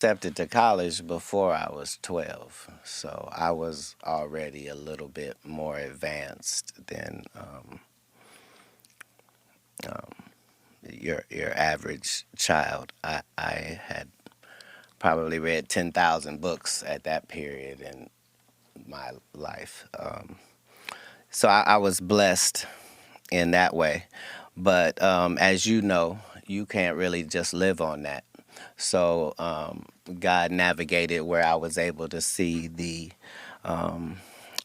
accepted to college before I was 12, so I was already a little bit more advanced than um, your average child. I had probably read 10,000 books at that period in my life. So I was blessed in that way. But as you know, you can't really just live on that. So God navigated where I was able to see the um,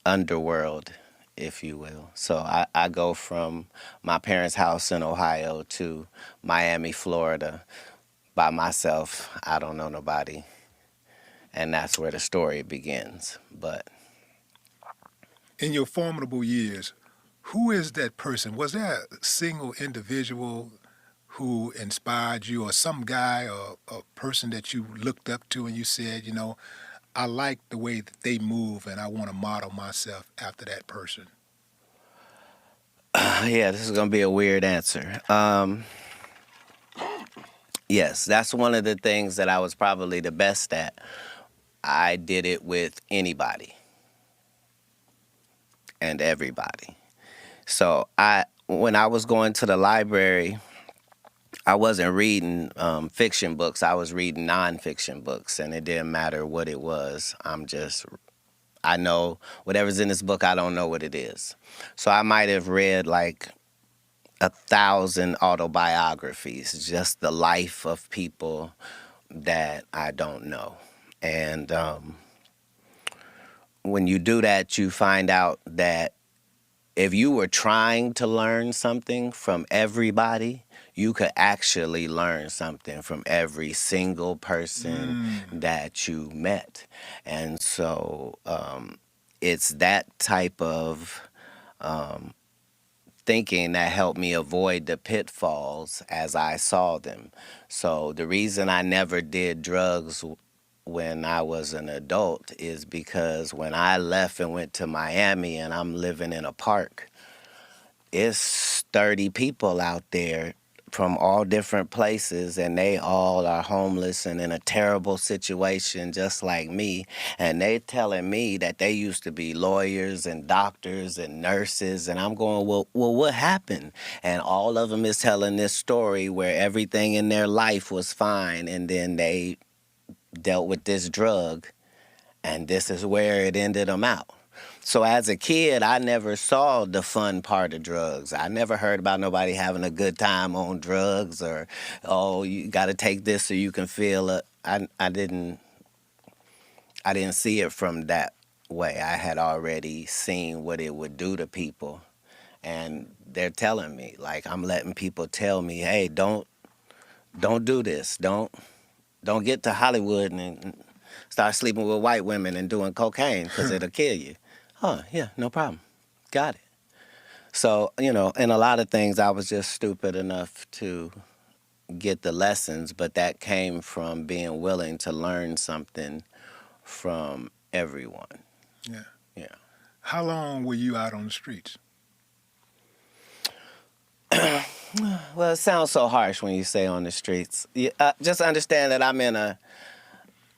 underworld, if you will. So I go from my parents' house in Ohio to Miami, Florida by myself. I don't know nobody. And that's where the story begins. But In your formidable years, who is that person? Was there a single individual who inspired you, or some guy or a person that you looked up to and you said, I like the way that they move and I want to model myself after that person? yeah, this is going to be a weird answer. Yes, that's one of the things that I was probably the best at. I did it with anybody and everybody. So when I was going to the library, I wasn't reading fiction books. I was reading nonfiction books, and it didn't matter what it was. I know whatever's in this book, I don't know what it is. So I might have read like 1,000 autobiographies, just the life of people that I don't know. And when you do that, you find out that if you were trying to learn something from everybody, you could actually learn something from every single person Mm, that you met. And so it's that type of thinking that helped me avoid the pitfalls as I saw them. So the reason I never did drugs when I was an adult is because when I left and went to Miami and I'm living in a park, it's 30 people out there from all different places, and they all are homeless and in a terrible situation just like me. And they telling me that they used to be lawyers and doctors and nurses, and I'm going, well, what happened? And all of them is telling this story where everything in their life was fine, and then they dealt with this drug, and this is where it ended them out. So as a kid, I never saw the fun part of drugs. I never heard about nobody having a good time on drugs, or oh, you got to take this so you can feel it. I didn't see it from that way. I had already seen what it would do to people, and they're telling me, like, I'm letting people tell me, hey, don't do this. Don't get to Hollywood and start sleeping with white women and doing cocaine because it'll kill you. Huh, yeah, no problem. Got it. So, in a lot of things, I was just stupid enough to get the lessons, but that came from being willing to learn something from everyone. yeah. Yeah. How long were you out on the streets? Well, it sounds so harsh when you say on the streets. Just understand that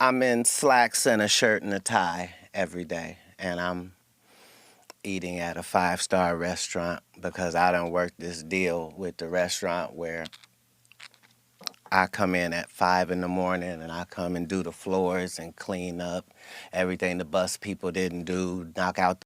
I'm in slacks and a shirt and a tie every day, and I'm eating at a five-star restaurant because I done worked this deal with the restaurant where I come in at 5 in the morning and I come and do the floors and clean up everything the bus people didn't do, knock out